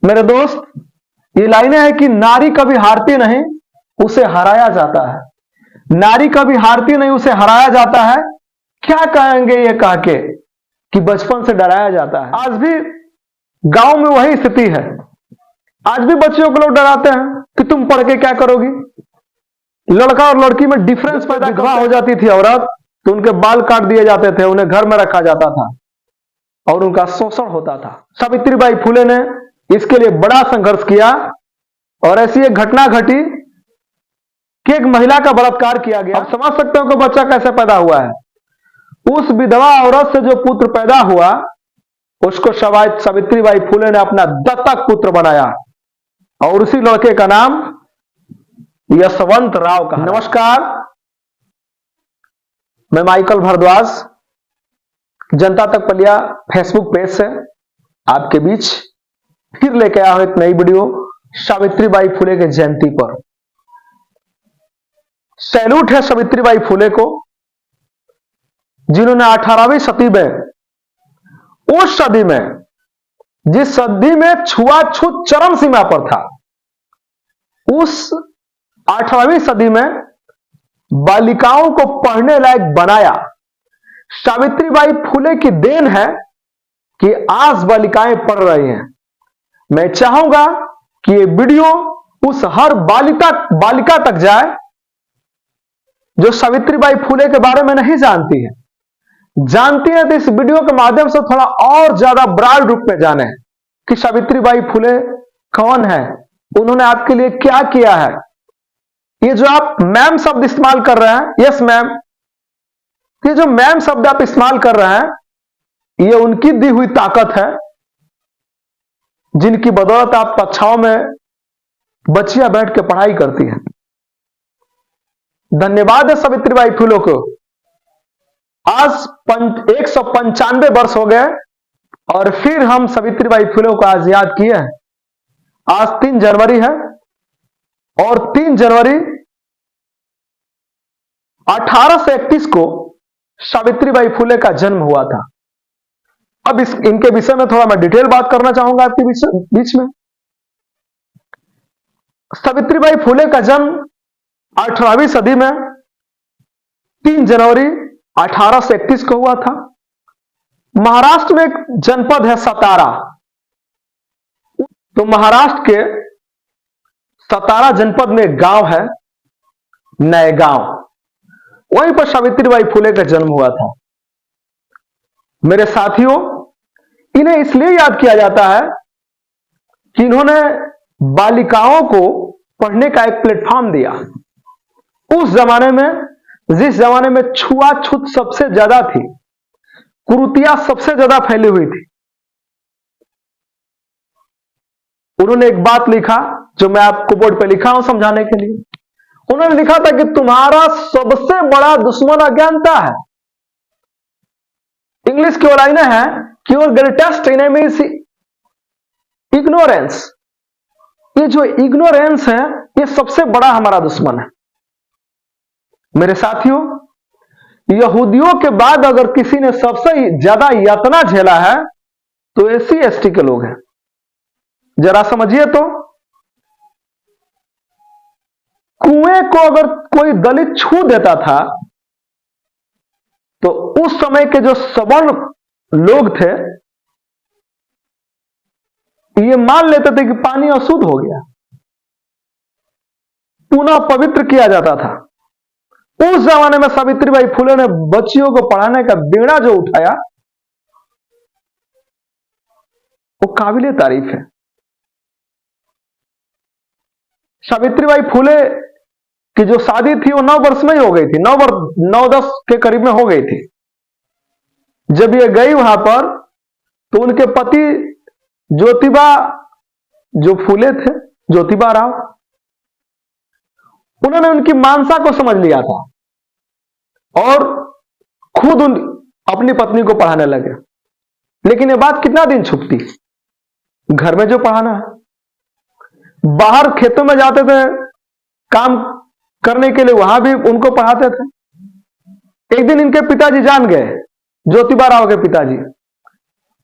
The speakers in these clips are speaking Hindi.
मेरे दोस्त, ये लाइनें हैं कि नारी कभी हारती नहीं, उसे हराया जाता है। नारी कभी हारती नहीं, उसे हराया जाता है। क्या कहेंगे ये कह के कि बचपन से डराया जाता है। आज भी गांव में वही स्थिति है। आज भी बच्चियों को लोग डराते हैं कि तुम पढ़ के क्या करोगी। लड़का और लड़की में डिफरेंस पैदा विधवा हो जाती थी औरत तो उनके बाल काट दिए जाते थे, उन्हें घर में रखा जाता था और उनका शोषण होता था। सावित्रीबाई फुले ने इसके लिए बड़ा संघर्ष किया और ऐसी एक घटना घटी कि एक महिला का बलात्कार किया गया। आप समझ सकते हो कि बच्चा कैसे पैदा हुआ है। उस विधवा औरत से जो पुत्र पैदा हुआ उसको सावित्रीबाई फुले ने अपना दत्तक पुत्र बनाया और उसी लड़के का नाम यशवंत राव का। नमस्कार, मैं माइकल भारद्वाज जनता तक पलिया फेसबुक पेज से आपके बीच फिर लेके आया हूं एक नई वीडियो सावित्रीबाई फुले के जयंती पर। सैल्यूट है सावित्रीबाई फुले को, जिन्होंने 18वीं सदी में, उस सदी में जिस सदी में छुआछूत चरम सीमा पर था, उस 18वीं सदी में बालिकाओं को पढ़ने लायक बनाया। सावित्रीबाई फुले की देन है कि आज बालिकाएं पढ़ रही हैं। मैं चाहूंगा कि ये वीडियो उस हर बालिका तक जाए जो सावित्रीबाई फुले के बारे में नहीं जानती है। जानती है तो इस वीडियो के माध्यम से थोड़ा और ज्यादा ब्रॉड रूप में जाने कि सावित्रीबाई फुले कौन है, उन्होंने आपके लिए क्या किया है। ये जो आप मैम शब्द इस्तेमाल कर रहे हैं, यस मैम, ये जो मैम शब्द आप इस्तेमाल कर रहे हैं, ये उनकी दी हुई ताकत है जिनकी बदौलत आप कक्षाओं में बच्चियां बैठ के पढ़ाई करती हैं। धन्यवाद है सावित्रीबाई फुले को। आज 195 वर्ष हो गए और फिर हम सावित्रीबाई फुले को आज याद किए हैं। आज 3 जनवरी है और 3 जनवरी 1831 को सावित्रीबाई फुले का जन्म हुआ था। अब इनके विषय में थोड़ा मैं डिटेल बात करना चाहूंगा आपके बीच में। सावित्रीबाई फुले का जन्म 18वीं सदी में 3 जनवरी 1831 को हुआ था। महाराष्ट्र में एक जनपद है सतारा, तो महाराष्ट्र के सतारा जनपद में एक गांव है नए गांव, वहीं पर सावित्रीबाई फुले का जन्म हुआ था। मेरे साथियों, इन्हें इसलिए याद किया जाता है कि इन्होंने बालिकाओं को पढ़ने का एक प्लेटफॉर्म दिया। उस जमाने में, जिस जमाने में छुआछूत सबसे ज्यादा थी, कुरीतियां सबसे ज्यादा फैली हुई थी, उन्होंने एक बात लिखा जो मैं आपको बोर्ड पे लिखा हूं समझाने के लिए। उन्होंने लिखा था कि तुम्हारा सबसे बड़ा दुश्मन अज्ञानता है। इंग्लिश की लाइनें हैं कि your greatest enemy is ignorance. ये जो इग्नोरेंस है, ये सबसे बड़ा हमारा दुश्मन है। मेरे साथियों, यहूदियों के बाद अगर किसी ने सबसे ज्यादा यातना झेला है तो एससी एसटी के लोग हैं। जरा समझिए तो, कुएं को अगर कोई दलित छू देता था तो उस समय के जो सवर्ण लोग थे ये मान लेते थे कि पानी अशुद्ध हो गया, पुनः पवित्र किया जाता था। उस जमाने में सावित्रीबाई फुले ने बच्चियों को पढ़ाने का बीड़ा जो उठाया वो काबिले तारीफ है। सावित्रीबाई फुले की जो शादी थी वो 9 वर्ष में ही हो गई थी, 9-10 के करीब में हो गई थी। जब ये गई वहां पर तो उनके पति ज्योतिबा जो फुले थे, ज्योतिबा राव, उन्होंने उनकी मानसा को समझ लिया था और खुद अपनी पत्नी को पढ़ाने लगे। लेकिन ये बात कितना दिन छुपती, घर में जो पढ़ाना है। बाहर खेतों में जाते थे काम करने के लिए, वहां भी उनको पढ़ाते थे। एक दिन इनके पिताजी जान गए, ज्योतिबा राव के पिताजी,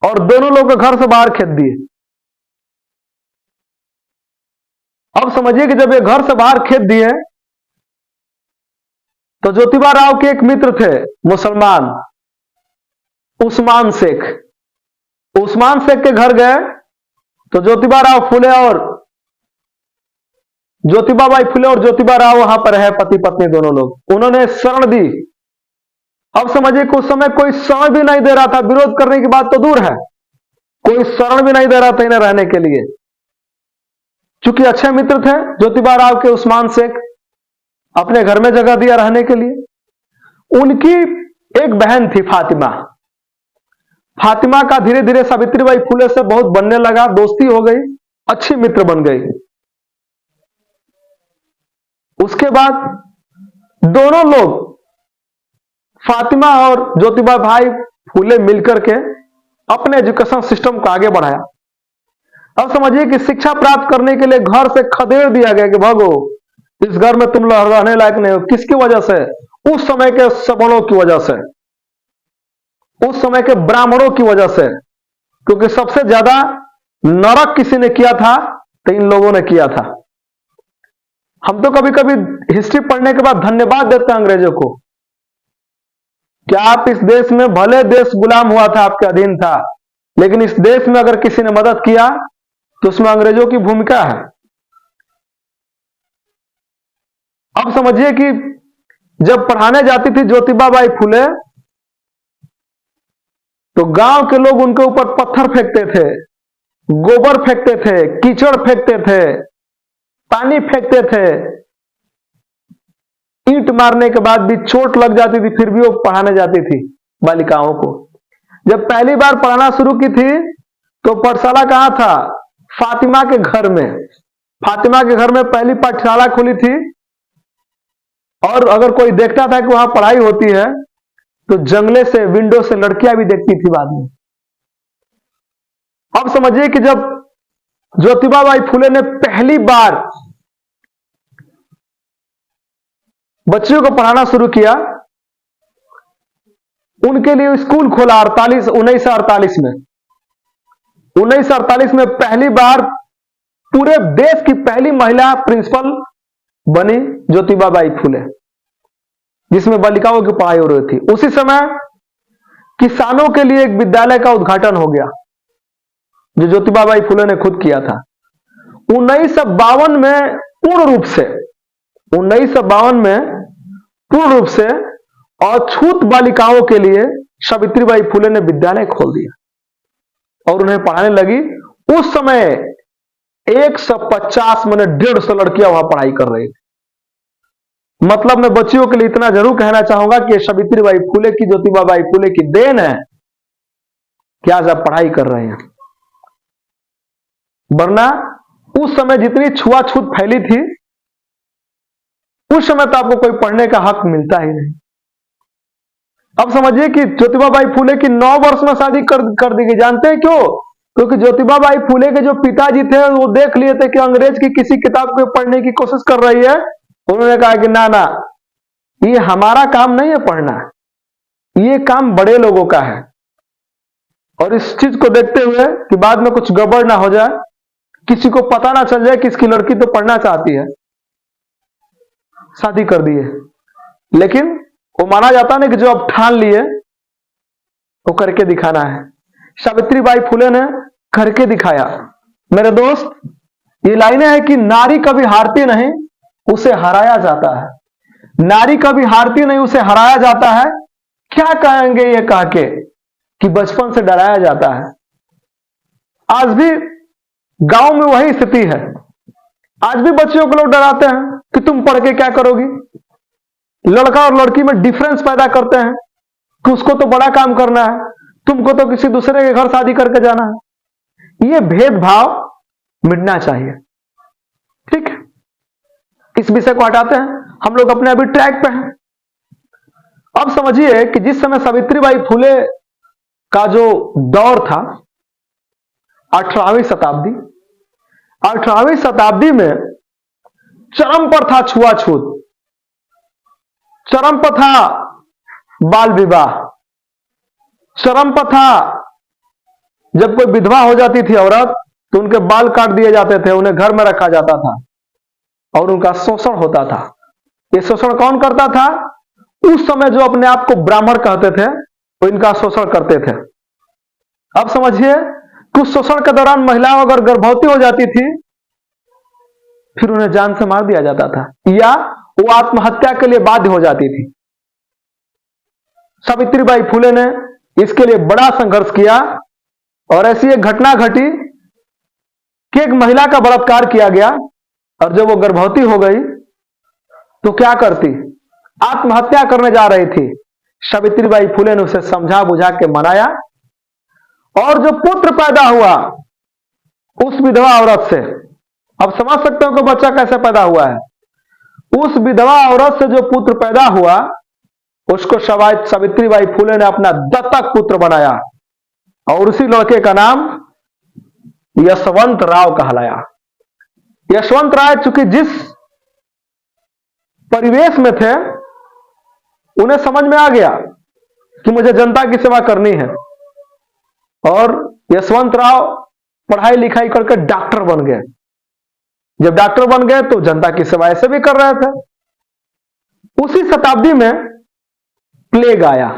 और दोनों लोग घर से बाहर खेद दिए। अब समझिए कि जब ये घर से बाहर खेद दिए तो ज्योतिबा राव के एक मित्र थे मुसलमान, उस्मान शेख। उस्मान शेख के घर गए तो ज्योतिबा राव फुले और ज्योतिबा बाई फुले और ज्योतिबा राव वहां पर है, पति पत्नी दोनों लोग। उन्होंने शरण दी। अब समझिए कि उस समय कोई शरण भी नहीं दे रहा था, विरोध करने की बात तो दूर है, कोई शरण भी नहीं दे रहा था इन्हें रहने के लिए। चूंकि अच्छे मित्र थे ज्योतिबा राव के उस्मान शेख, अपने घर में जगह दिया रहने के लिए। उनकी एक बहन थी फातिमा। फातिमा का धीरे धीरे सावित्रीबाई फुले से बहुत बनने लगा, दोस्ती हो गई, अच्छी मित्र बन गई। उसके बाद दोनों लोग, फातिमा और ज्योतिबा भाई फुले मिलकर के अपने एजुकेशन सिस्टम को आगे बढ़ाया। अब समझिए कि शिक्षा प्राप्त करने के लिए घर से खदेड़ दिया गया कि भागो, इस घर में तुम लोग रहने लायक नहीं हो। किसकी वजह से? उस समय के सवर्णों की वजह से, उस समय के ब्राह्मणों की वजह से। क्योंकि सबसे ज्यादा नरक किसी ने किया था तो इन लोगों ने किया था। हम तो कभी कभी हिस्ट्री पढ़ने के बाद धन्यवाद देते हैं अंग्रेजों को, क्या आप इस देश में, भले देश गुलाम हुआ था, आपके अधीन था, लेकिन इस देश में अगर किसी ने मदद किया तो उसमें अंग्रेजों की भूमिका है। अब समझिए कि जब पढ़ाने जाती थी ज्योतिबा बाई फुले तो गांव के लोग उनके ऊपर पत्थर फेंकते थे, गोबर फेंकते थे, कीचड़ फेंकते थे, पानी फेंकते थे। ईंट मारने के बाद भी चोट लग जाती थी, फिर भी वो पढ़ाने जाती थी बालिकाओं को। जब पहली बार पढ़ाना शुरू की थी तो पाठशाला कहां था? फातिमा के घर में। फातिमा के घर में पहली पाठशाला खुली थी। और अगर कोई देखता था कि वहां पढ़ाई होती है तो जंगले से, विंडो से लड़कियां भी देखती थी बाद में। अब समझिए कि जब ज्योतिबा बाई फुले ने पहली बार बच्चियों को पढ़ाना शुरू किया, उनके लिए स्कूल खोला 1948 में। 1948 में पहली बार पूरे देश की पहली महिला प्रिंसिपल बनी ज्योतिबा बाई फुले, जिसमें बालिकाओं की पढ़ाई हो रही थी। उसी समय किसानों के लिए एक विद्यालय का उद्घाटन हो गया जो ज्योतिबा बाई फुले ने खुद किया था। 1952 में पूर्ण रूप से, 1952 में पूर्ण रूप से अछूत बालिकाओं के लिए सावित्रीबाई फुले ने विद्यालय खोल दिया और उन्हें पढ़ाने लगी। उस समय 150 माने 150 लड़कियां वहां पढ़ाई कर रही थी। मतलब मैं बच्चियों के लिए इतना जरूर कहना चाहूंगा कि सावित्रीबाई फुले की, ज्योतिबा बाई फुले की देन है कि आज आप पढ़ाई कर रहे हैं। वरना उस समय जितनी छुआछूत फैली थी, उस समय तो आपको कोई पढ़ने का हक मिलता ही नहीं। अब समझिए कि ज्योतिबा बाई फुले की 9 वर्ष में शादी कर दी गई। जानते हैं क्यों? क्योंकि ज्योतिबा बाई फुले के जो पिताजी थे वो देख लिए थे कि अंग्रेज की किसी किताब पे पढ़ने की कोशिश कर रही है। उन्होंने कहा कि ना ना, ये हमारा काम नहीं है पढ़ना, ये काम बड़े लोगों का है। और इस चीज को देखते हुए कि बाद में कुछ गड़बड़ ना हो जाए, किसी को पता ना चल जाए कि इसकी लड़की तो पढ़ना चाहती है, शादी कर दिए। लेकिन वो माना जाता ना कि जो अब ठान लिए वो करके दिखाना है। सावित्रीबाई फुले ने करके दिखाया। मेरे दोस्त, ये लाइनें हैं कि नारी कभी हारती नहीं, उसे हराया जाता है। नारी कभी हारती नहीं, उसे हराया जाता है। क्या कहेंगे ये कह के कि बचपन से डराया जाता है। आज भी गांव में वही स्थिति है। आज भी बच्चियों को लोग डराते हैं कि तुम पढ़ के क्या करोगी। लड़का और लड़की में डिफरेंस पैदा करते हैं कि उसको तो बड़ा काम करना है, तुमको तो किसी दूसरे के घर शादी करके जाना है। ये भेदभाव मिटना चाहिए। ठीक है, इस विषय को हटाते हैं, हम लोग अपने अभी ट्रैक पे हैं। अब समझिए कि जिस समय सावित्रीबाई फुले का जो दौर था, 18वीं शताब्दी, 18वीं शताब्दी में चरम पर था छुआछूत, चरम पर था बाल विवाह, चरम पर था जब कोई विधवा हो जाती थी औरत तो उनके बाल काट दिए जाते थे, उन्हें घर में रखा जाता था। और उनका शोषण होता था। ये शोषण कौन करता था? उस समय जो अपने आप को ब्राह्मण कहते थे वो इनका शोषण करते थे। अब समझिए कि उस शोषण के दौरान महिलाएं अगर गर्भवती हो जाती थी फिर उन्हें जान से मार दिया जाता था या वो आत्महत्या के लिए बाध्य हो जाती थी। सावित्रीबाई फुले ने इसके लिए बड़ा संघर्ष किया और ऐसी एक घटना घटी कि एक महिला का बलात्कार किया गया और जब वो गर्भवती हो गई तो क्या करती? आत्महत्या करने जा रही थी। सावित्रीबाई फुले ने उसे समझा बुझा के मनाया और जो पुत्र पैदा हुआ उस विधवा औरत से, अब समझ सकते हो कि बच्चा कैसे पैदा हुआ है। उस विधवा औरत से जो पुत्र पैदा हुआ उसको सावित्रीबाई फुले ने अपना दत्तक पुत्र बनाया और उसी लड़के का नाम यशवंत राव कहलाया। यशवंत राय चूंकि जिस परिवेश में थे उन्हें समझ में आ गया कि मुझे जनता की सेवा करनी है और यशवंत राव पढ़ाई लिखाई करके डॉक्टर बन गए। जब डॉक्टर बन गए तो जनता की सेवा ऐसे भी कर रहे थे। उसी शताब्दी में प्लेग आया।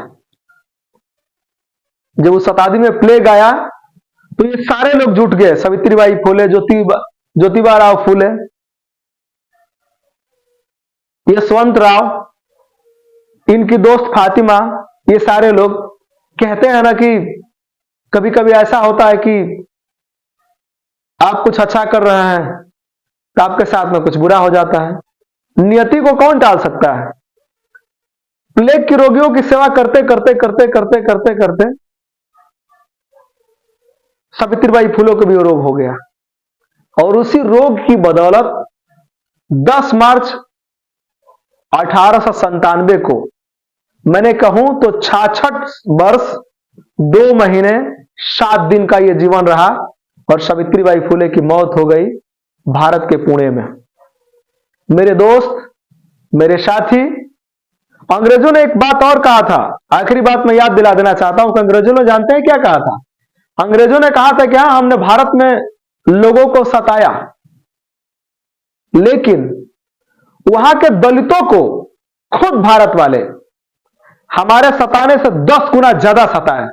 जब उस शताब्दी में प्लेग आया तो ये सारे लोग जुट गए, सावित्रीबाई फुले, ज्योतिबा राव फुले, यशवंत राव, इनकी दोस्त फातिमा, ये सारे लोग। कहते हैं ना कि कभी कभी ऐसा होता है कि आप कुछ अच्छा कर रहे हैं तो आपके साथ में कुछ बुरा हो जाता है। नियति को कौन टाल सकता है? प्लेग की रोगियों की सेवा करते करते करते करते करते करते सावित्रीबाई फुले को भी रोग हो गया और उसी रोग की बदौलत 10 मार्च 1897 को, मैंने कहूं तो 66 वर्ष 2 महीने 7 दिन का यह जीवन रहा और सावित्रीबाई फुले की मौत हो गई भारत के पुणे में। मेरे दोस्त, मेरे साथी, अंग्रेजों ने एक बात और कहा था। आखिरी बात मैं याद दिला देना चाहता हूं कि अंग्रेजों ने जानते हैं क्या कहा था? अंग्रेजों ने कहा था कि हाँ, हमने भारत में लोगों को सताया लेकिन वहां के दलितों को खुद भारत वाले हमारे सताने से 10 गुना ज्यादा सताए।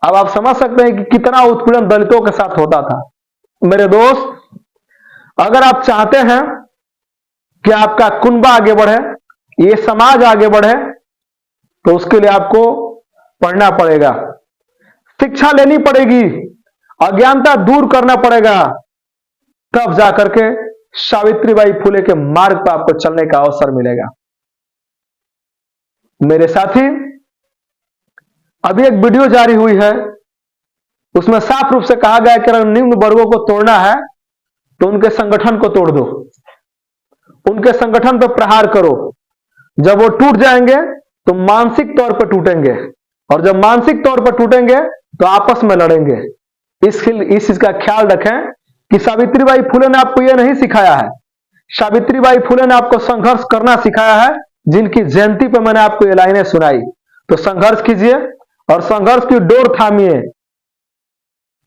अब आप समझ सकते हैं कि कितना उत्पीड़न दलितों के साथ होता था। मेरे दोस्त, अगर आप चाहते हैं कि आपका कुनबा आगे बढ़े, ये समाज आगे बढ़े, तो उसके लिए आपको पढ़ना पड़ेगा, शिक्षा लेनी पड़ेगी, अज्ञानता दूर करना पड़ेगा, तब जाकर के सावित्रीबाई फुले के मार्ग पर आपको चलने का अवसर मिलेगा। मेरे साथी, अभी एक वीडियो जारी हुई है, उसमें साफ रूप से कहा गया कि अगर निम्न वर्गों को तोड़ना है तो उनके संगठन को तोड़ दो, उनके संगठन पर प्रहार करो। जब वो टूट जाएंगे तो मानसिक तौर पर टूटेंगे और जब मानसिक तौर पर टूटेंगे तो आपस में लड़ेंगे। इस चीज का ख्याल रखें कि सावित्रीबाई फुले ने आपको यह नहीं सिखाया है। सावित्रीबाई फुले ने आपको संघर्ष करना सिखाया है, जिनकी जयंती पर मैंने आपको ये लाइनें सुनाई। तो संघर्ष कीजिए और संघर्ष की डोर थामिए।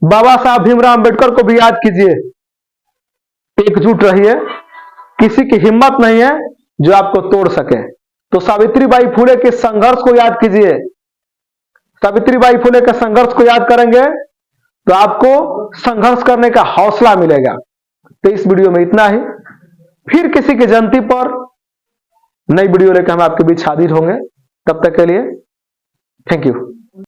बाबा साहब भीमराव अंबेडकर को भी याद कीजिए, एकजुट रहिए, किसी की हिम्मत नहीं है जो आपको तोड़ सके। तो सावित्रीबाई फुले के संघर्ष को याद कीजिए। सावित्रीबाई फुले के संघर्ष को याद करेंगे तो आपको संघर्ष करने का हौसला मिलेगा। तो इस वीडियो में इतना ही, फिर किसी की जयंती पर नई वीडियो लेकर हम आपके बीच हाजिर होंगे। तब तक के लिए थैंक यू।